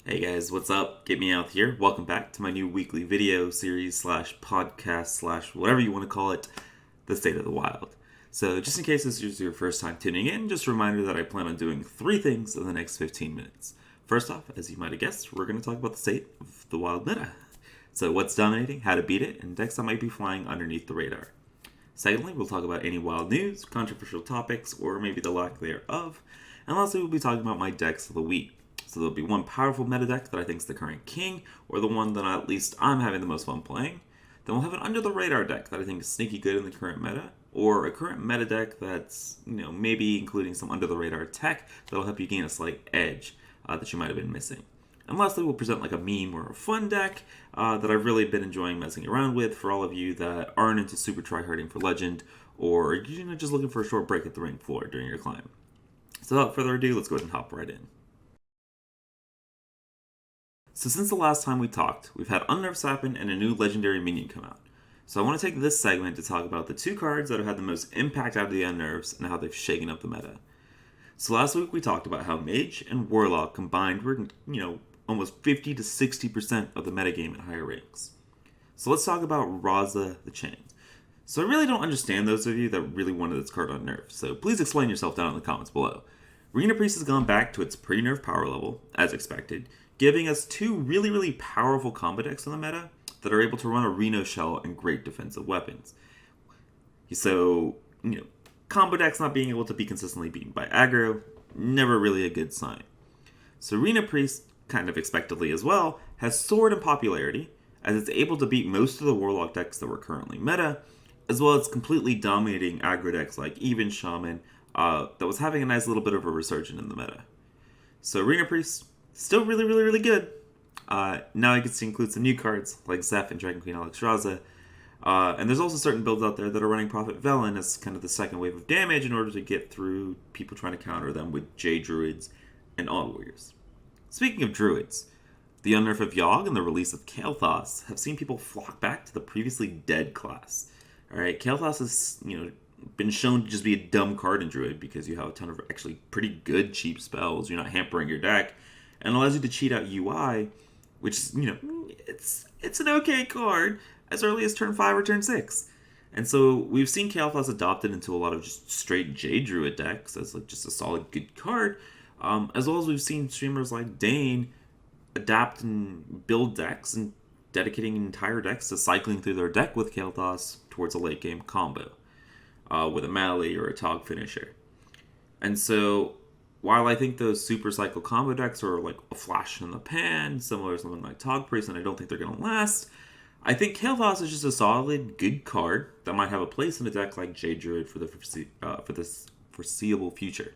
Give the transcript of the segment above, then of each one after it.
Hey guys, what's up? Get Me Out here. Welcome back to my new weekly video series slash podcast slash whatever you want to call it, The State of the Wild. So just in case this is your first time tuning in, just a reminder that I plan on doing three things in the next 15 minutes. First off, as you might have guessed, we're going to talk about the state of the wild meta. So what's dominating, how to beat it, and decks that might be flying underneath the radar. Secondly, we'll talk about any wild news, controversial topics, or maybe the lack thereof. And lastly, we'll be talking about my decks of the week. So there'll be one powerful meta deck that I think is the current king, or the one that at least I'm having the most fun playing. Then we'll have an under the radar deck that I think is sneaky good in the current meta, or a current meta deck that's, maybe including some under the radar tech that'll help you gain a slight edge that you might have been missing. And lastly, we'll present like a meme or a fun deck that I've really been enjoying messing around with for all of you that aren't into super tryharding for Legend, or just looking for a short break at the ring floor during your climb. So without further ado, let's go ahead and hop right in. So since the last time we talked, we've had Unnerfs happen and a new legendary minion come out. So I want to take this segment to talk about the two cards that have had the most impact out of the Unnerfs and how they've shaken up the meta. So last week we talked about how Mage and Warlock combined were, almost 50 to 60% of the metagame at higher ranks. So let's talk about Raza the Chain. So I really don't understand those of you that really wanted this card on nerf, so please explain yourself down in the comments below. Rina Priest has gone back to its pre-nerf power level, as expected, giving us two really powerful combo decks in the meta that are able to run a Reno shell and great defensive weapons. So, combo decks not being able to be consistently beaten by aggro, never really a good sign. So Rina Priest, kind of expectedly as well, has soared in popularity, as it's able to beat most of the Warlock decks that were currently meta, as well as completely dominating aggro decks like even Shaman, that was having a nice little bit of a resurgence in the meta. So Rina Priest, still really good. Now I get to include some new cards like Zeph and Dragon Queen Alexstrasza. And there's also certain builds out there that are running Prophet Velen as kind of the second wave of damage in order to get through people trying to counter them with Jade Druids and Odd Warriors. Speaking of Druids, the unnerf of Yogg and the release of Kael'thas have seen people flock back to the previously dead class. Alright, Kael'thas has, been shown to just be a dumb card in Druid because you have a ton of actually pretty good cheap spells. You're not hampering your deck, and allows you to cheat out UI, which is, it's an okay card as early as turn 5 or turn 6. And so we've seen Kael'thas adopted into a lot of just straight Jade Druid decks as like just a solid good card, as well as we've seen streamers like Dane adapt and build decks and dedicating entire decks to cycling through their deck with Kael'thas towards a late game combo with a Mally or a Tog finisher. And so while I think those super cycle combo decks are like a flash in the pan, similar to something like Tog Priest, and I don't think they're going to last, I think Kael'thas is just a solid, good card that might have a place in a deck like Jade Druid for this foreseeable future.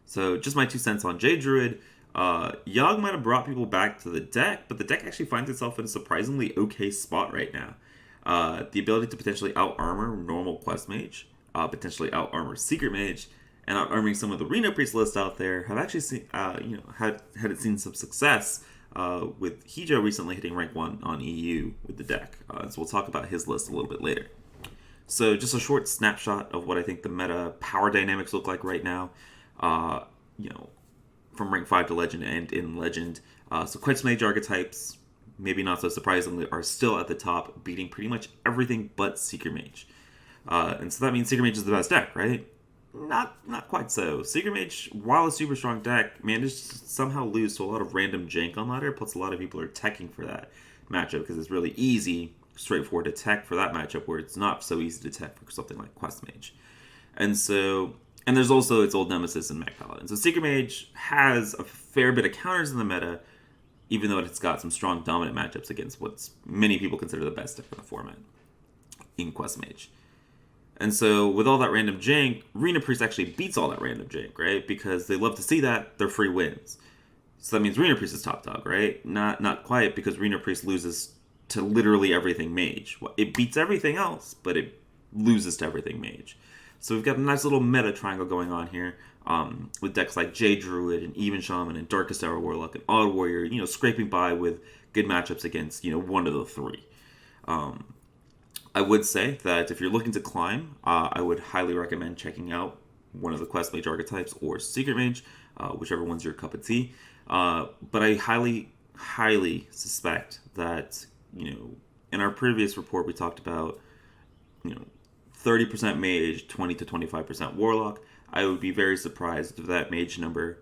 So just my 2 cents on Jade Druid. Yogg might have brought people back to the deck, but the deck actually finds itself in a surprisingly okay spot right now. The ability to potentially out-armor normal Quest Mage, potentially out-armor Secret Mage, and out-arming some of the Rina Priest list out there have actually seen, had it seen some success with Hijo recently hitting rank 1 on EU with the deck. So we'll talk about his list a little bit later. So just a short snapshot of what I think the meta power dynamics look like right now. From rank 5 to Legend and in Legend. So Quest Mage archetypes, maybe not so surprisingly, are still at the top, beating pretty much everything but Secret Mage. And so that means Secret Mage is the best deck, right? Not quite so. Secret Mage, while a super strong deck, managed to somehow lose to a lot of random jank on ladder, plus a lot of people are teching for that matchup because it's really easy, straightforward to tech for that matchup, where it's not so easy to tech for something like Quest Mage. And there's also its old nemesis in Mech Paladin. So Secret Mage has a fair bit of counters in the meta, even though it's got some strong dominant matchups against what many people consider the best deck in the format in Quest Mage. And so with all that random jank, Rina Priest actually beats all that random jank, right? Because they love to see that, they're free wins. So that means Rina Priest is top dog, right? Not quite, because Rina Priest loses to literally everything Mage. It beats everything else, but it loses to everything Mage. So we've got a nice little meta triangle going on here, with decks like Jade Druid and Even Shaman and Darkest Hour Warlock and Odd Warrior, scraping by with good matchups against, one of the three. I would say that if you're looking to climb, I would highly recommend checking out one of the Quest Mage archetypes or Secret Mage, whichever one's your cup of tea. But I highly suspect that, in our previous report we talked about, 30% mage, 20 to 25% warlock. I would be very surprised if that mage number,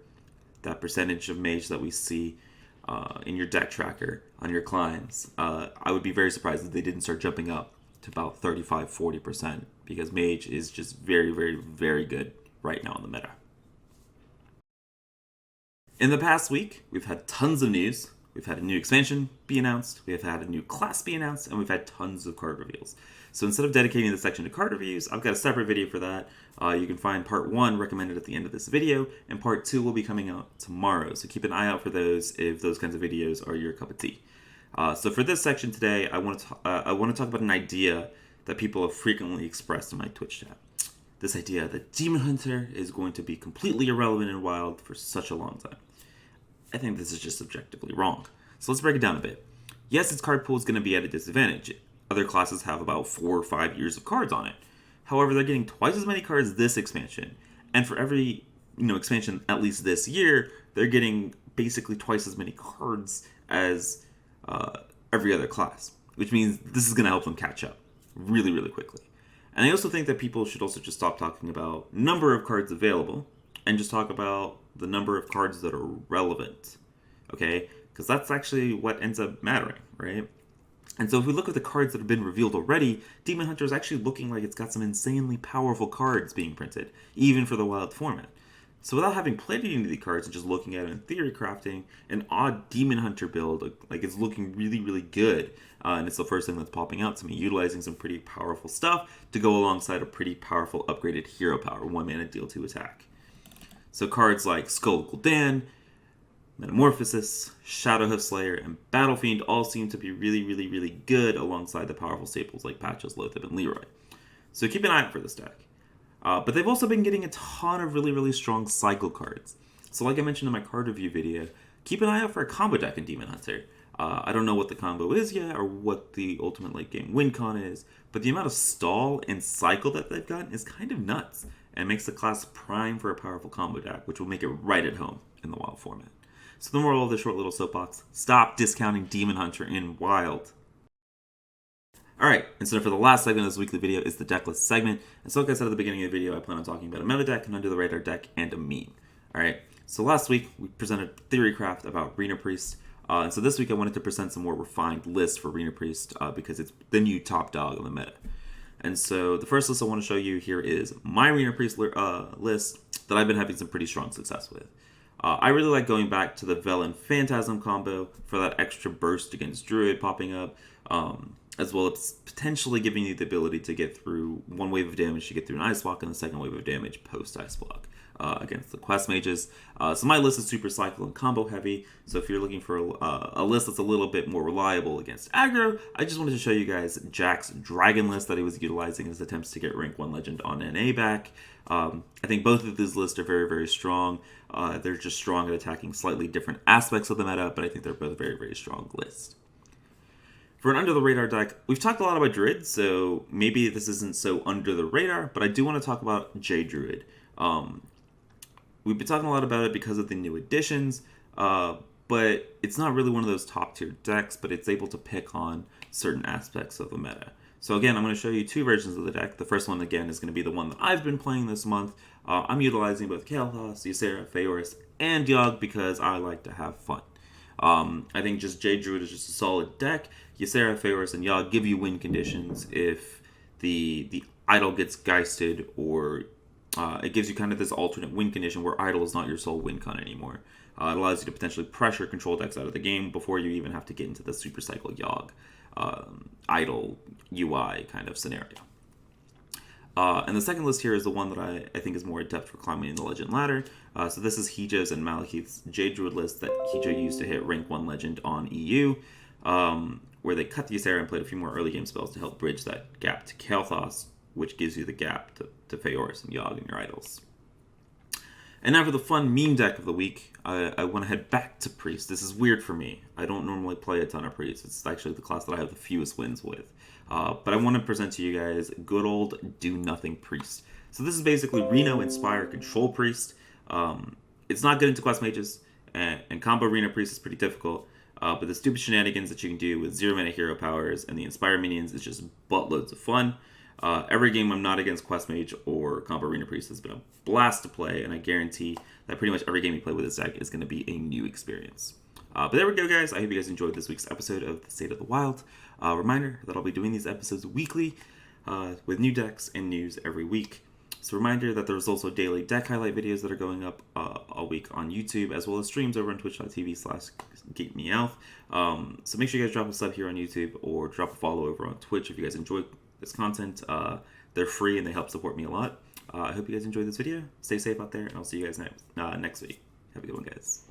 that percentage of mage that we see in your deck tracker on your climbs, I would be very surprised if they didn't start jumping up to about 35-40%, because mage is just very, very, very good right now in the meta. In the past week, we've had tons of news. We've had a new expansion be announced, we have had a new class be announced, and we've had tons of card reveals. So instead of dedicating this section to card reviews, I've got a separate video for that. You can find part 1 recommended at the end of this video, and part 2 will be coming out tomorrow. So keep an eye out for those if those kinds of videos are your cup of tea. So for this section today, I want to talk about an idea that people have frequently expressed in my Twitch chat. This idea that Demon Hunter is going to be completely irrelevant in Wild for such a long time. I think this is just objectively wrong. So let's break it down a bit. Yes, its card pool is going to be at a disadvantage. Other classes have about 4 or 5 years of cards on it. However, they're getting twice as many cards this expansion. And for every expansion, at least this year, they're getting basically twice as many cards as every other class. Which means this is going to help them catch up really, really quickly. And I also think that people should also just stop talking about number of cards available and just talk about the number of cards that are relevant, okay? Because that's actually what ends up mattering, right? And so if we look at the cards that have been revealed already, Demon Hunter is actually looking like it's got some insanely powerful cards being printed, even for the Wild format. So without having played any of the cards and just looking at it in theory crafting, an odd Demon Hunter build, like it's looking really, really good. And it's the first thing that's popping out to me, utilizing some pretty powerful stuff to go alongside a pretty powerful upgraded hero power, 1 mana deal 2 attack. So cards like Skull Gul'dan, Metamorphosis, Shadowhoof Slayer, and Battle Fiend all seem to be really, really, really good alongside the powerful staples like Patches, Loatheb, and Leroy. So keep an eye out for this deck. But they've also been getting a ton of really, really strong cycle cards. So like I mentioned in my card review video, keep an eye out for a combo deck in Demon Hunter. I don't know what the combo is yet or what the ultimate late game win con is, but the amount of stall and cycle that they've gotten is kind of nuts and makes the class prime for a powerful combo deck, which will make it right at home in the Wild format. So the moral of this short little soapbox, stop discounting Demon Hunter in Wild. Alright, and so for the last segment of this weekly video is the Decklist segment. And so like I said at the beginning of the video, I plan on talking about a meta deck, an under the radar deck, and a meme. Alright, so last week we presented Theorycraft about Rina Priest. And so this week I wanted to present some more refined lists for Rina Priest because it's the new top dog in the meta. And so the first list I want to show you here is my Rina Priest list that I've been having some pretty strong success with. I really like going back to the Velen Phantasm combo for that extra burst against Druid popping up, as well as potentially giving you the ability to get through one wave of damage to get through an Ice Block and the second wave of damage post Ice Block against the Quest Mages. So my list is super cycle and combo heavy, so if you're looking for a list that's a little bit more reliable against aggro, I just wanted to show you guys Jack's Dragon list that he was utilizing in his attempts to get rank 1 Legend on NA back. I think both of these lists are very, very strong. They're just strong at attacking slightly different aspects of the meta, but I think they're both very, very strong lists. For an under-the-radar deck, we've talked a lot about Druid, so maybe this isn't so under the radar, but I do want to talk about Druid. We've been talking a lot about it because of the new additions, but it's not really one of those top-tier decks, but it's able to pick on certain aspects of the meta. So again, I'm going to show you 2 versions of the deck. The first one, again, is going to be the one that I've been playing this month. I'm utilizing both Kael'thas, Ysera, Phaoris, and Yogg because I like to have fun. I think just Druid is just a solid deck. Ysera, Phaoris, and Yogg give you win conditions if the idol gets geisted, or it gives you kind of this alternate win condition where idol is not your sole win con anymore. It allows you to potentially pressure control decks out of the game before you even have to get into the super cycle Yogg idle UI kind of scenario. And the second list here is the one that I think is more adept for climbing in the legend ladder. So this is Hijo's and Malekith's Druid list that Hijo used to hit rank 1 legend on EU, where they cut the Ysera and played a few more early game spells to help bridge that gap to Kael'thas, which gives you the gap to Phaoris and Yogg and your idols. And now for the fun meme deck of the week, I want to head back to Priest. This is weird for me. I don't normally play a ton of Priest. It's actually the class that I have the fewest wins with. But I want to present to you guys good old do-nothing Priest. So this is basically Reno Inspire Control Priest. It's not good into Quest Mages. And combo Rina Priest is pretty difficult. But the stupid shenanigans that you can do with 0-mana hero powers and the Inspire minions is just buttloads of fun. Every game I'm not against Quest Mage or combo Rina Priest has been a blast to play, and I guarantee that pretty much every game you play with this deck is going to be a new experience. But there we go, guys. I hope you guys enjoyed this week's episode of The State of the Wild. Reminder that I'll be doing these episodes weekly with new decks and news every week. So reminder that there's also daily deck highlight videos that are going up all week on YouTube, as well as streams over on twitch.tv/GateMeOut. So make sure you guys drop a sub here on YouTube or drop a follow over on Twitch if you guys enjoy this content. They're free and they help support me a lot. I hope you guys enjoyed this video. Stay safe out there, and I'll see you guys next week. Have a good one, guys.